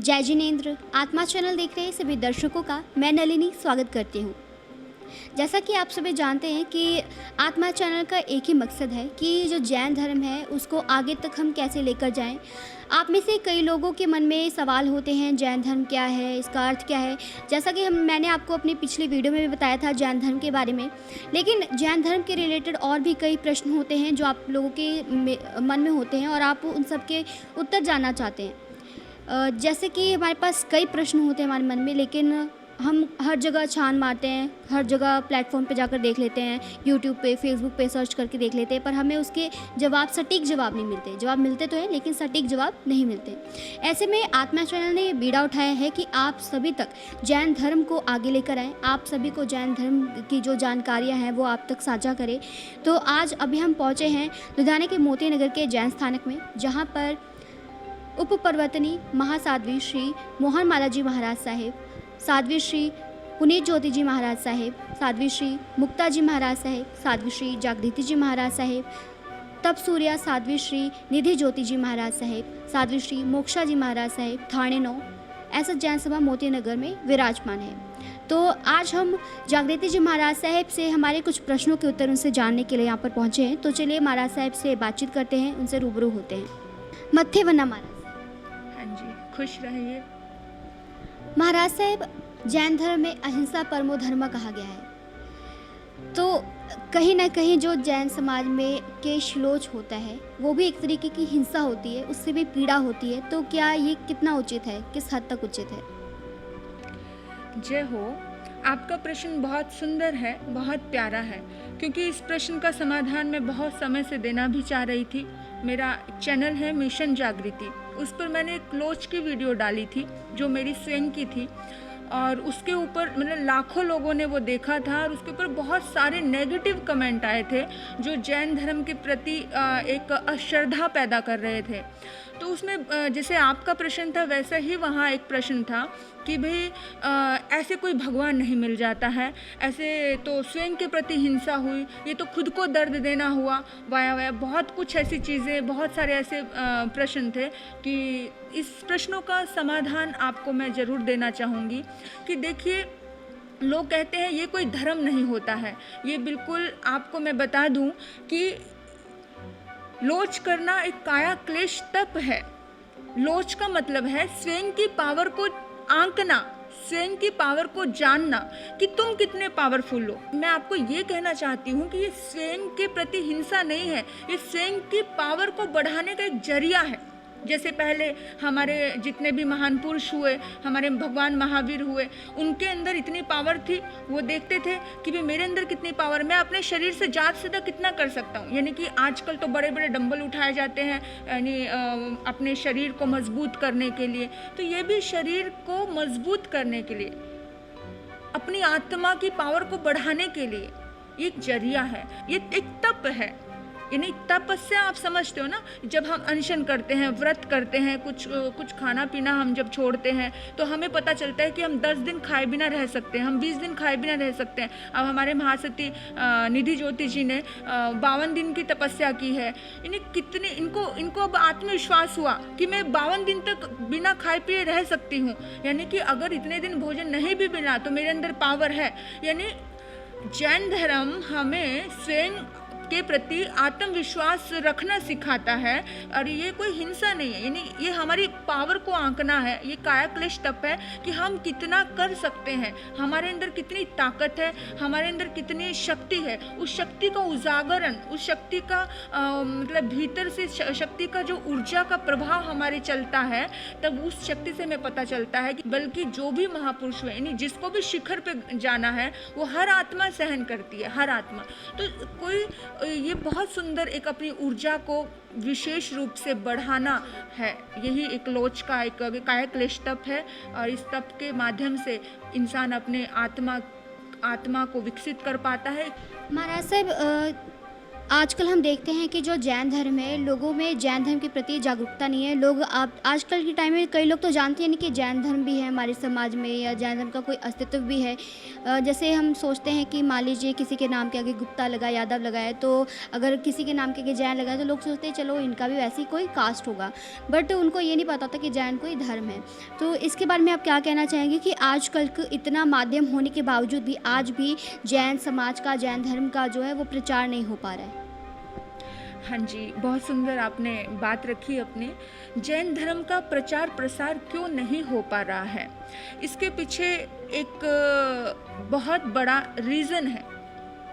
जय जिनेंद्र। आत्मा चैनल देख रहे सभी दर्शकों का मैं नलिनी स्वागत करती हूँ। जैसा कि आप सभी जानते हैं कि आत्मा चैनल का एक ही मकसद है कि जो जैन धर्म है उसको आगे तक हम कैसे लेकर जाएं। आप में से कई लोगों के मन में सवाल होते हैं, जैन धर्म क्या है, इसका अर्थ क्या है। जैसा कि मैंने आपको अपनी पिछली वीडियो में भी बताया था जैन धर्म के बारे में, लेकिन जैन धर्म के रिलेटेड और भी कई प्रश्न होते हैं जो आप लोगों के मन में होते हैं और आप उन सब के उत्तर जानना चाहते हैं। जैसे कि हमारे पास कई प्रश्न होते हैं हमारे मन में, लेकिन हम हर जगह छान मारते हैं, हर जगह प्लेटफॉर्म पे जाकर देख लेते हैं, यूट्यूब पे, फेसबुक पे सर्च करके देख लेते हैं, पर हमें उसके सटीक जवाब नहीं मिलते। जवाब मिलते तो हैं लेकिन सटीक जवाब नहीं मिलते। ऐसे में आत्मा चैनल ने ये बीड़ा उठाया है कि आप सभी तक जैन धर्म को आगे लेकर आएँ, आप सभी को जैन धर्म की जो जानकारियाँ हैं वो आप तक साझा करें। तो आज अभी हम पहुँचे हैं लुधियाना के मोती नगर के जैन स्थानक में, जहाँ पर उप प्रवर्तनी महासाध्वी श्री मोहन मालाजी महाराज साहेब, साध्वी श्री पुनीत ज्योति जी महाराज साहेब, साध्वी श्री मुक्ता जी महाराज साहेब, साध्वी श्री जागृति जी महाराज साहेब, तप सूर्या साध्वी श्री निधि ज्योति जी महाराज साहेब, साध्वी श्री मोक्षा जी महाराज साहेब, थाने 9 ऐसा जैन सभा मोती नगर में विराजमान है। तो आज हम जागृति जी महाराज साहेब से हमारे कुछ प्रश्नों के उत्तर उनसे जानने के लिए यहाँ पर पहुँचे हैं। तो चलिए महाराज साहेब से बातचीत करते हैं, उनसे रूबरू होते हैं। मत्थे वन्ना महाराज। हाँ जी, खुश रहिए। महाराज साहब, जैन धर्म में अहिंसा परमो धर्म कहा गया है, तो कहीं ना कहीं जो जैन समाज में केशलोच होता है वो भी एक तरीके की हिंसा होती है, उससे भी पीड़ा होती है। तो क्या ये कितना उचित है, किस हद तक उचित है? जय हो। आपका प्रश्न बहुत सुंदर है, बहुत प्यारा है, क्योंकि इस प्रश्न का समाधान मैं बहुत समय से देना भी चाह रही थी। मेरा चैनल है मिशन जागृति, उस पर मैंने एक लोच की वीडियो डाली थी जो मेरी स्वयं की थी, और उसके ऊपर मतलब लाखों लोगों ने वो देखा था और उसके ऊपर बहुत सारे नेगेटिव कमेंट आए थे जो जैन धर्म के प्रति एक अश्रद्धा पैदा कर रहे थे। तो उसमें जैसे आपका प्रश्न था वैसा ही वहाँ एक प्रश्न था कि भाई ऐसे कोई भगवान नहीं मिल जाता है, ऐसे तो स्वयं के प्रति हिंसा हुई, ये तो खुद को दर्द देना हुआ, वाया वाया बहुत कुछ ऐसी चीज़ें, बहुत सारे ऐसे प्रश्न थे कि इस प्रश्नों का समाधान आपको मैं ज़रूर देना चाहूँगी। कि देखिए, लोग कहते हैं ये कोई धर्म नहीं होता है। ये बिल्कुल आपको मैं बता दूं कि लोच करना एक काया क्लेश तप है। लोच का मतलब है स्वयं की पावर को आंकना, स्वयं की पावर को जानना कि तुम कितने पावरफुल हो। मैं आपको ये कहना चाहती हूँ कि ये स्वयं के प्रति हिंसा नहीं है, ये स्वयं की पावर को बढ़ाने का एक जरिया है। जैसे पहले हमारे जितने भी महान पुरुष हुए, हमारे भगवान महावीर हुए, उनके अंदर इतनी पावर थी, वो देखते थे कि भाई मेरे अंदर कितनी पावर, मैं अपने शरीर से ज़्यादा से ज़्यादा कितना कर सकता हूँ। यानी कि आजकल तो बड़े बड़े डंबल उठाए जाते हैं, यानी अपने शरीर को मजबूत करने के लिए। तो ये भी शरीर को मजबूत करने के लिए, अपनी आत्मा की पावर को बढ़ाने के लिए एक जरिया है, ये एक तप है। यानी तपस्या आप समझते हो ना, जब हम अनशन करते हैं, व्रत करते हैं, कुछ खाना पीना हम जब छोड़ते हैं तो हमें पता चलता है कि हम 10 दिन खाए बिना रह सकते हैं, हम 20 दिन खाए बिना रह सकते हैं। अब हमारे महासती निधि ज्योति जी ने 52 दिन की तपस्या की है। यानी कितने इनको अब आत्मविश्वास हुआ कि मैं 52 दिन तक बिना खाए पिए रह सकती हूँ। यानी कि अगर इतने दिन भोजन नहीं भी मिला तो मेरे अंदर पावर है। यानी जैन धर्म हमें स्वयं के प्रति आत्मविश्वास रखना सिखाता है, और ये कोई हिंसा नहीं है। यानी ये हमारी पावर को आंकना है, ये काया क्लेश तप है कि हम कितना कर सकते हैं, हमारे अंदर कितनी ताकत है, हमारे अंदर कितनी शक्ति है। उस शक्ति का उजागरण, उस शक्ति का मतलब भीतर से शक्ति का जो ऊर्जा का प्रभाव हमारे चलता है, तब उस शक्ति से हमें पता चलता है कि बल्कि जो भी महापुरुष है, यानी जिसको भी शिखर पे जाना है, वो हर आत्मा सहन करती है, हर आत्मा। तो कोई ये बहुत सुंदर एक अपनी ऊर्जा को विशेष रूप से बढ़ाना है, यही एक लोच का एक काया क्लेश तप है। और इस तप के माध्यम से इंसान अपने आत्मा को विकसित कर पाता है। महाराज साहब, आजकल हम देखते हैं कि जो जैन धर्म है, लोगों में जैन धर्म के प्रति जागरूकता नहीं है। लोग आप आजकल के टाइम में कई लोग तो जानते हैं नहीं कि जैन धर्म भी है हमारे समाज में, या जैन धर्म का कोई अस्तित्व भी है। जैसे हम सोचते हैं कि मान लीजिए किसी के नाम के आगे गुप्ता लगा, यादव लगा है, तो अगर किसी के नाम के आगे जैन लगा है तो लोग सोचते हैं चलो इनका भी वैसी कोई कास्ट होगा, बट उनको ये नहीं पता था कि जैन कोई धर्म है। तो इसके बारे में आप क्या कहना चाहेंगे कि आजकल इतना माध्यम होने के बावजूद भी आज भी जैन समाज का, जैन धर्म का जो है वो प्रचार नहीं हो पा रहा है? हाँ जी, बहुत सुंदर आपने बात रखी अपने। जैन धर्म का प्रचार प्रसार क्यों नहीं हो पा रहा है, इसके पीछे एक बहुत बड़ा रीज़न है।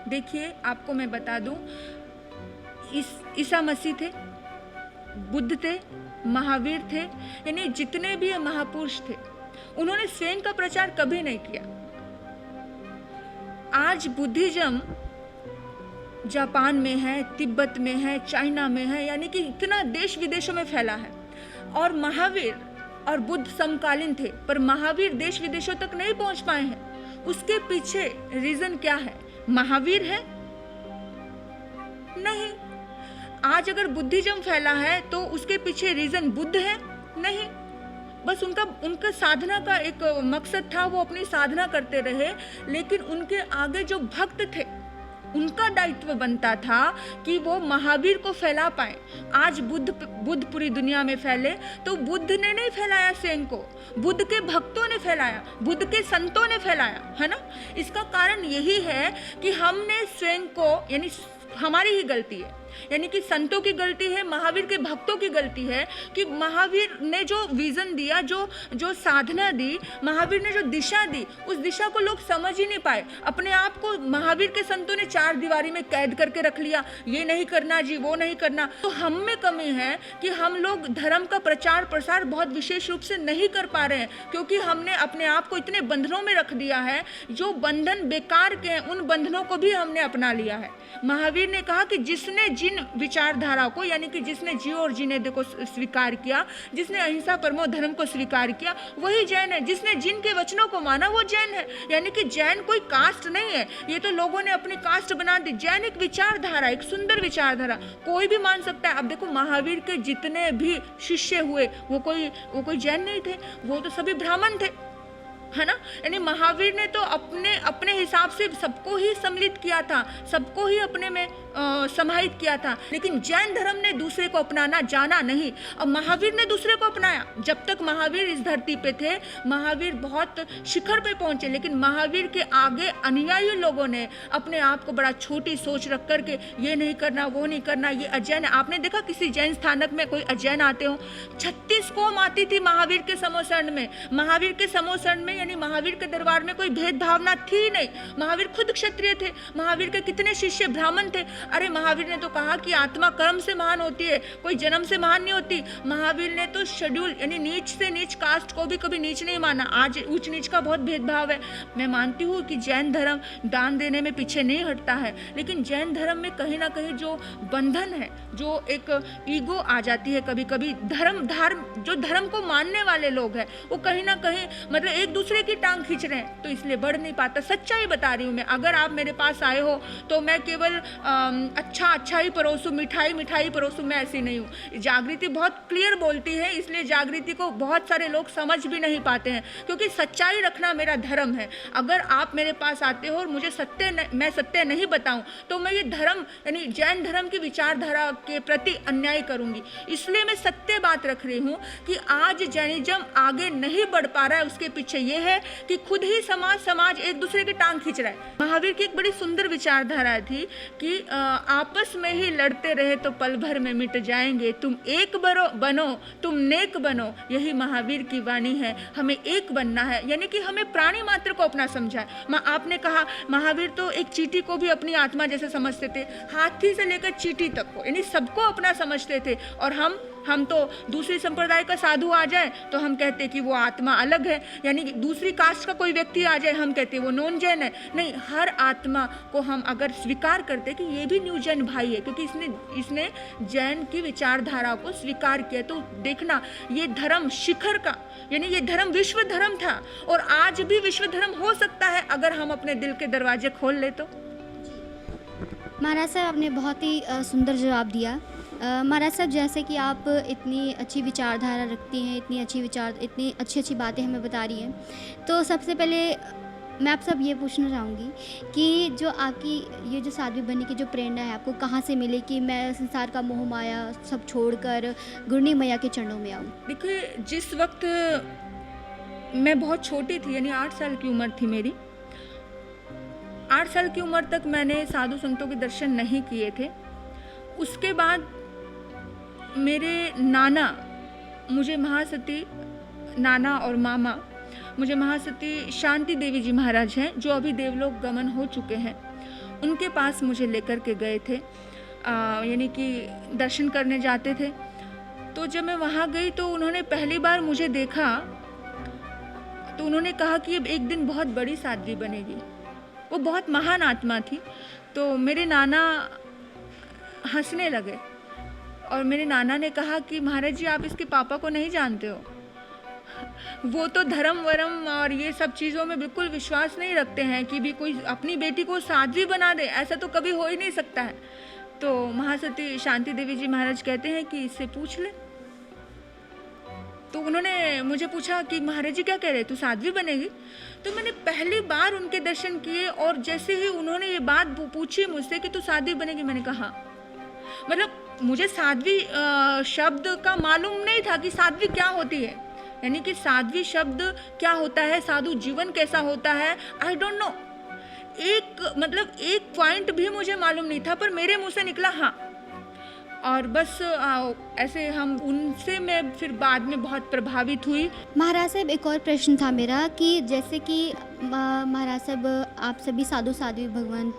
देखिए, आपको मैं बता दूं, ईसा मसीह थे, बुद्ध थे, महावीर थे, यानी जितने भी महापुरुष थे, उन्होंने स्वयं का प्रचार कभी नहीं किया। आज बुद्धिज्म जापान में है, तिब्बत में है, चाइना में है, यानी कि इतना देश विदेशों में फैला है। और महावीर और बुद्ध समकालीन थे, पर महावीर देश विदेशों तक नहीं पहुंच पाए हैं। उसके पीछे रीजन क्या है? महावीर है? नहीं। आज अगर बुद्धिज्म फैला है तो उसके पीछे रीजन बुद्ध है? नहीं। बस उनका साधना का एक मकसद था, वो अपनी साधना करते रहे, लेकिन उनके आगे जो भक्त थे उनका दायित्व बनता था कि वो महावीर को फैला पाए। आज बुद्ध पूरी दुनिया में फैले तो बुद्ध ने नहीं फैलाया स्वयं को, बुद्ध के भक्तों ने फैलाया, बुद्ध के संतों ने फैलाया, है ना। इसका कारण यही है कि हमने स्वयं को, यानी हमारी ही गलती है, यानी कि संतों की गलती है, महावीर के भक्तों की गलती है कि महावीर ने जो विजन दिया, जो साधना दी, महावीर ने जो दिशा दी, उस दिशा को लोग समझ ही नहीं पाए। अपने आप को महावीर के संतों ने चार दीवारी में कैद करके रख लिया, ये नहीं करना जी, वो नहीं करना। तो हम में कमी है कि हम लोग धर्म का प्रचार प्रसार बहुत विशेष रूप से नहीं कर पा रहे हैं, क्योंकि हमने अपने आप को इतने बंधनों में रख दिया है, जो बंधन बेकार के हैं, उन बंधनों को भी हमने अपना लिया है। महावीर ने कहा कि जिसने जिन विचारधारा को, यानी कि जिसने जियो और जीने दे को स्वीकार किया, जिसने अहिंसा परमो धर्म को स्वीकार किया, वही जैन है। जिसने जिन के वचनों को माना वो जैन है। यानी कि जैन कोई कास्ट नहीं है, ये तो लोगों ने अपनी कास्ट बना दी। जैन एक विचारधारा, एक सुंदर विचारधारा, कोई भी मान सकता है। अब देखो, महावीर के जितने भी शिष्य हुए वो कोई जैन नहीं थे, वो तो सभी ब्राह्मण थे, है ना। यानी महावीर ने तो अपने हिसाब से सबको ही सम्मिलित किया था, सबको ही अपने में समाहित किया था। लेकिन जैन धर्म ने दूसरे को अपनाना जाना नहीं, और महावीर ने दूसरे को अपनाया। जब तक महावीर इस धरती पे थे, महावीर बहुत शिखर पे पहुंचे, लेकिन महावीर के आगे अनुयायी लोगों ने अपने आप को बड़ा छोटी सोच रख करके ये नहीं करना, वो नहीं करना, ये अजैन है। आपने देखा किसी जैन स्थानक में कोई अजैन आते हो? 36 कौम आती थी महावीर के समोसरण में। महावीर के समोसरण में, यानी महावीर के दरबार में कोई भेदभावना थी नहीं। महावीर खुद क्षत्रिय थे, महावीर के कितने शिष्य ब्राह्मण थे। अरे महावीर ने तो कहा कि आत्मा कर्म से महान होती है, कोई जन्म से महान नहीं होती। महावीर ने तो शेड्यूल, यानी नीच से नीच कास्ट को भी कभी नीच नहीं माना। आज ऊंच नीच का बहुत भेदभाव है। मैं मानती हूँ कि जैन धर्म दान देने में पीछे नहीं हटता है, लेकिन जैन धर्म में कहीं ना कहीं जो बंधन है, जो एक ईगो आ जाती है कभी कभी। जो धर्म को मानने वाले लोग हैं वो कहीं ना कहीं मतलब एक दूसरे की टांग खींच रहे हैं, तो इसलिए बढ़ नहीं पाता। सच्चाई बता रही हूँ मैं। अगर आप मेरे पास आए हो तो मैं केवल अच्छा ही परोसूं, मिठाई परोसूं, मैं ऐसी नहीं हूँ। जागृति बहुत क्लियर बोलती है, इसलिए जागृति को बहुत सारे लोग समझ भी नहीं पाते हैं, क्योंकि सच्चाई रखना मेरा धर्म है। अगर आप मेरे पास आते हो और मुझे मैं सत्य नहीं बताऊं तो मैं ये धर्म, यानी जैन धर्म की विचारधारा के प्रति अन्याय करूंगी। इसलिए मैं सत्य बात रख रही हूँ कि आज जैनिज्म आगे नहीं बढ़ पा रहा है। उसके पीछे ये है कि खुद ही समाज एक दूसरे की टांग खींच रहा है। महावीर की एक बड़ी सुंदर विचारधारा थी कि आपस में ही लड़ते रहे तो पल भर में मिट जाएंगे, तुम एक बनो, तुम नेक बनो। यही महावीर की वाणी है, हमें एक बनना है। यानी कि हमें प्राणी मात्र को अपना समझा है। आपने कहा महावीर तो एक चींटी को भी अपनी आत्मा जैसे समझते थे, हाथी से लेकर चींटी तक को, यानी सबको अपना समझते थे। और हम तो दूसरी संप्रदाय का साधु आ जाए तो हम कहते कि वो आत्मा अलग है, यानी कि दूसरी कास्ट का कोई व्यक्ति आ जाए हम कहते वो नॉन जैन है। नहीं, हर आत्मा को हम अगर स्वीकार करते कि ये भी न्यू जैन भाई है, क्योंकि इसने जैन की विचारधारा को स्वीकार किया, तो देखना ये धर्म शिखर का, यानी ये धर्म विश्व धर्म था और आज भी विश्व धर्म हो सकता है अगर हम अपने दिल के दरवाजे खोल ले तो। महाराज साहब, आपने बहुत ही सुंदर जवाब दिया। महाराज साहब, जैसे कि आप इतनी अच्छी विचारधारा रखती हैं, इतनी अच्छी बातें हमें बता रही हैं, तो सबसे पहले मैं आपसे अब ये पूछना चाहूँगी कि जो आपकी ये जो साध्वी बनने की जो प्रेरणा है, आपको कहाँ से मिली कि मैं संसार का मोह माया सब छोड़कर गुरनी मैया के चरणों में आऊँ? देखिए, जिस वक्त मैं बहुत छोटी थी, यानी 8 साल की उम्र थी मेरी, 8 साल की उम्र तक मैंने साधु संतों के दर्शन नहीं किए थे। उसके बाद मेरे नाना मुझे महासती, नाना और मामा मुझे महासती शांति देवी जी महाराज हैं, जो अभी देवलोक गमन हो चुके हैं, उनके पास मुझे लेकर के गए थे, यानी कि दर्शन करने जाते थे। तो जब मैं वहाँ गई तो उन्होंने पहली बार मुझे देखा तो उन्होंने कहा कि अब एक दिन बहुत बड़ी साध्वी बनेगी। वो बहुत महान आत्मा थी। तो मेरे नाना हंसने लगे और मेरे नाना ने कहा कि महाराज जी, आप इसके पापा को नहीं जानते हो, वो तो धर्म वरम और ये सब चीज़ों में बिल्कुल विश्वास नहीं रखते हैं कि भी कोई अपनी बेटी को साध्वी बना दे, ऐसा तो कभी हो ही नहीं सकता है। तो महासती शांति देवी जी महाराज कहते हैं कि इससे पूछ ले। तो उन्होंने मुझे पूछा कि महाराज जी क्या कह रहे, तू साध्वी बनेगी? तो मैंने पहली बार उनके दर्शन किए और जैसे ही उन्होंने ये बात पूछी मुझसे कि तू साध्वी बनेगी, मैंने कहा, मतलब मुझे साध्वी शब्द का मालूम नहीं था कि साध्वी क्या होती है, यानी कि साध्वी शब्द क्या होता है, साधु जीवन कैसा होता है, आई डोंट नो। एक पॉइंट भी मुझे मालूम नहीं था, पर मेरे मुंह से निकला हाँ। और बस ऐसे हम उनसे मैं फिर बाद में बहुत प्रभावित हुई। महाराज साहब, एक और प्रश्न था मेरा कि जैसे कि महाराज साहब, आप सभी साधु साध्वी भगवंत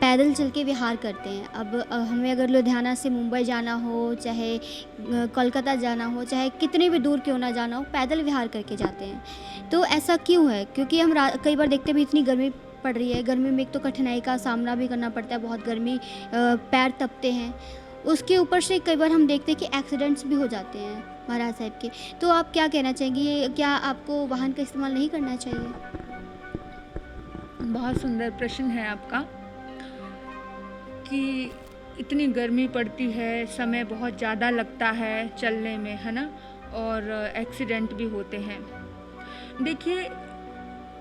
पैदल चल के विहार करते हैं। अब हमें अगर लुधियाना से मुंबई जाना हो, चाहे कोलकाता जाना हो, चाहे कितने भी दूर क्यों ना जाना हो, पैदल विहार करके जाते हैं। तो ऐसा क्यों है? क्योंकि हम कई बार देखते भी इतनी गर्मी पड़ रही है, गर्मी में एक तो कठिनाई का सामना भी करना पड़ता है, बहुत गर्मी, पैर तपते हैं, उसके ऊपर से कई बार हम देखते हैं कि एक्सीडेंट्स भी हो जाते हैं महाराज साहब के। तो आप क्या कहना चाहेंगे, क्या आपको वाहन का इस्तेमाल नहीं करना चाहिए? बहुत सुंदर प्रश्न है आपका कि इतनी गर्मी पड़ती है, समय बहुत ज़्यादा लगता है चलने में, है ना, और एक्सीडेंट भी होते हैं। देखिए,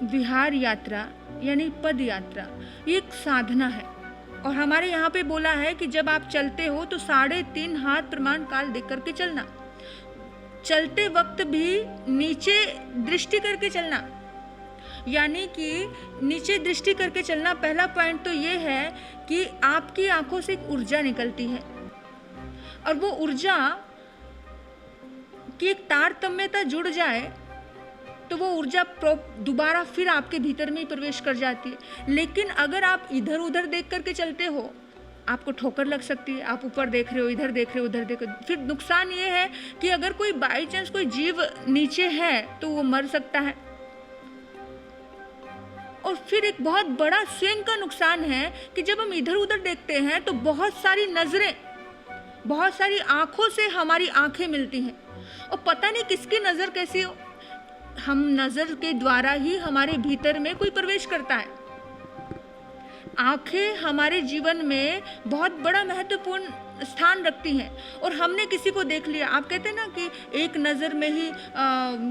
विहार यात्रा यानी पद यात्रा ये एक साधना है, और हमारे यहाँ पे बोला है कि जब आप चलते हो तो 3.5 हाथ प्रमाण काल देख करके चलना। चलते वक्त भी नीचे दृष्टि करके चलना, यानी कि नीचे दृष्टि करके चलना। पहला पॉइंट तो ये है कि आपकी आंखों से एक ऊर्जा निकलती है, और वो ऊर्जा की एक तारतम्यता जुड़ जाए तो वो ऊर्जा दोबारा फिर आपके भीतर में ही प्रवेश कर जाती है। लेकिन अगर आप इधर उधर देख करके चलते हो, आपको ठोकर लग सकती है। आप ऊपर देख रहे हो, इधर देख रहे हो, उधर देख रहे हो। फिर नुकसान ये है कि अगर कोई बाई चांस कोई जीव नीचे है तो वो मर सकता है। और फिर एक बहुत बड़ा स्विंग का नुकसान है कि जब हम इधर उधर देखते हैं तो बहुत सारी नजरें, बहुत सारी आंखों से हमारी आंखें मिलती हैं, और पता नहीं किसकी नजर कैसी हो, हम नजर के द्वारा ही हमारे भीतर में कोई प्रवेश करता है। आंखें हमारे जीवन में बहुत बड़ा महत्वपूर्ण स्थान रखती हैं, और हमने किसी को देख लिया, आप कहते हैं ना कि एक नज़र में ही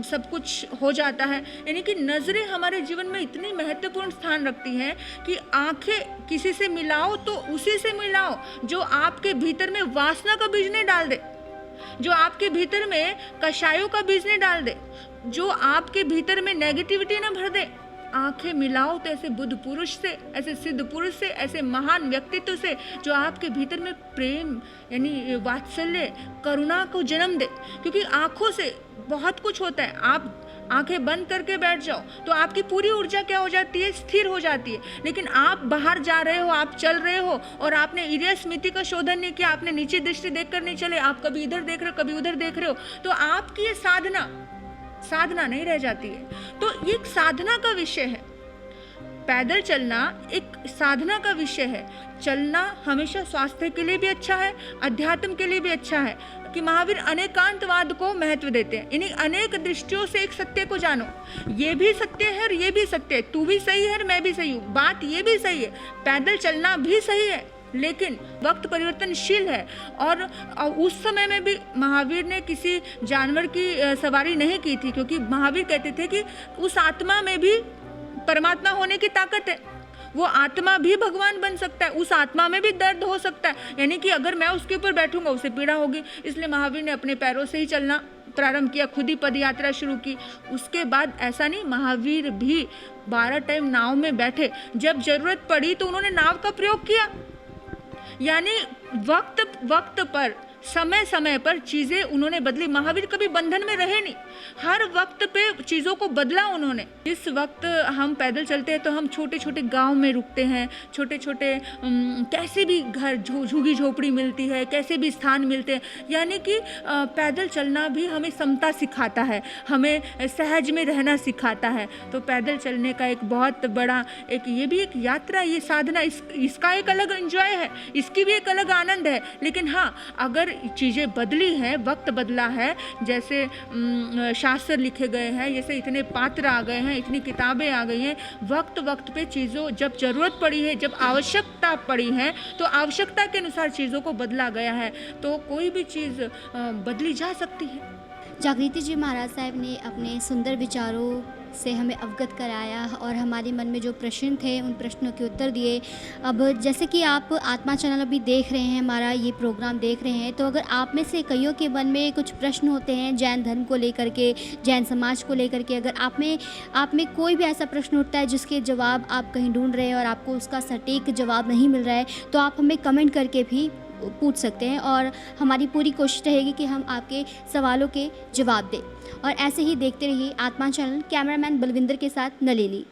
सब कुछ हो जाता है, यानी कि नज़रें हमारे जीवन में इतनी महत्वपूर्ण स्थान रखती हैं कि आंखें किसी से मिलाओ तो उसी से मिलाओ जो आपके भीतर में वासना का बीज नहीं डाल दे, जो आपके भीतर में कषायों का बीज नहीं डाल दे, जो आपके भीतर में नेगेटिविटी ना भर दे। आंखें मिलाओ तो ऐसे बुद्ध पुरुष से, ऐसे सिद्ध पुरुष से, ऐसे महान व्यक्तित्व से जो आपके भीतर में प्रेम यानी वात्सल्य, करुणा को जन्म दे। क्योंकि आंखों से बहुत कुछ होता है। आप आंखें बंद करके बैठ जाओ तो आपकी पूरी ऊर्जा क्या हो जाती है, स्थिर हो जाती है। लेकिन आप बाहर जा रहे हो, आप चल रहे हो और आपने इरिया स्मृति का शोधन नहीं किया, आपने नीचे दृष्टि देखकर नहीं चले, आप कभी इधर देख रहे हो, कभी उधर देख रहे हो, तो आपकी ये साधना नहीं रह जाती है। तो ये एक साधना का विषय है। पैदल चलना एक साधना का विषय है। चलना हमेशा स्वास्थ्य के लिए भी अच्छा है, अध्यात्म के लिए भी अच्छा है। कि महावीर अनेकांतवाद को महत्व देते हैं, यानी अनेक दृष्टियों से एक सत्य को जानो। ये भी सत्य है और ये भी सत्य है, तू भी सही है और मैं भी सही हूँ। बात ये भी सही है, पैदल चलना भी सही है, लेकिन वक्त परिवर्तनशील है। और उस समय में भी महावीर ने किसी जानवर की सवारी नहीं की थी, क्योंकि महावीर कहते थे कि उस आत्मा में भी परमात्मा होने की ताकत है, वो आत्मा भी भगवान बन सकता है, उस आत्मा में भी दर्द हो सकता है, यानी कि अगर मैं उसके ऊपर बैठूंगा उसे पीड़ा होगी। इसलिए महावीर ने अपने पैरों से ही चलना प्रारंभ किया, खुद ही पद यात्रा शुरू की। उसके बाद ऐसा नहीं, महावीर भी 12 टाइम नाव में बैठे, जब जरूरत पड़ी तो उन्होंने नाव का प्रयोग किया। यानी वक्त पर समय समय पर चीज़ें उन्होंने बदली। महावीर कभी बंधन में रहे नहीं, हर वक्त पे चीज़ों को बदला उन्होंने। जिस वक्त हम पैदल चलते हैं तो हम छोटे छोटे गांव में रुकते हैं, छोटे छोटे कैसे भी घर झुग्गी झोपड़ी मिलती है, कैसे भी स्थान मिलते हैं, यानी कि पैदल चलना भी हमें समता सिखाता है, हमें सहज में रहना सिखाता है। तो पैदल चलने का एक बहुत बड़ा ये भी एक यात्रा, ये साधना, इसका एक अलग एंजॉय है, इसकी भी एक अलग आनंद है। लेकिन हाँ, अगर चीज़ें बदली हैं, वक्त बदला है, जैसे शास्त्र लिखे गए हैं, जैसे इतने पात्र आ गए हैं, इतनी किताबें आ गई हैं, वक्त पे चीज़ों जब ज़रूरत पड़ी है, जब आवश्यकता पड़ी है, तो आवश्यकता के अनुसार चीज़ों को बदला गया है। तो कोई भी चीज़ बदली जा सकती है। जागृति जी महाराज साहब ने अपने सुंदर विचारों से हमें अवगत कराया और हमारे मन में जो प्रश्न थे उन प्रश्नों के उत्तर दिए। अब जैसे कि आप आत्मा चैनल अभी देख रहे हैं, हमारा ये प्रोग्राम देख रहे हैं, तो अगर आप में से कईयों के मन में कुछ प्रश्न होते हैं जैन धर्म को लेकर के, जैन समाज को लेकर के, अगर आप में कोई भी ऐसा प्रश्न उठता है जिसके जवाब आप कहीं ढूंढ रहे हैं और आपको उसका सटीक जवाब नहीं मिल रहा है, तो आप हमें कमेंट करके भी पूछ सकते हैं और हमारी पूरी कोशिश रहेगी कि हम आपके सवालों के जवाब दें। और ऐसे ही देखते रहिए आत्मा चैनल। कैमरामैन बलविंदर के साथ नलिनी।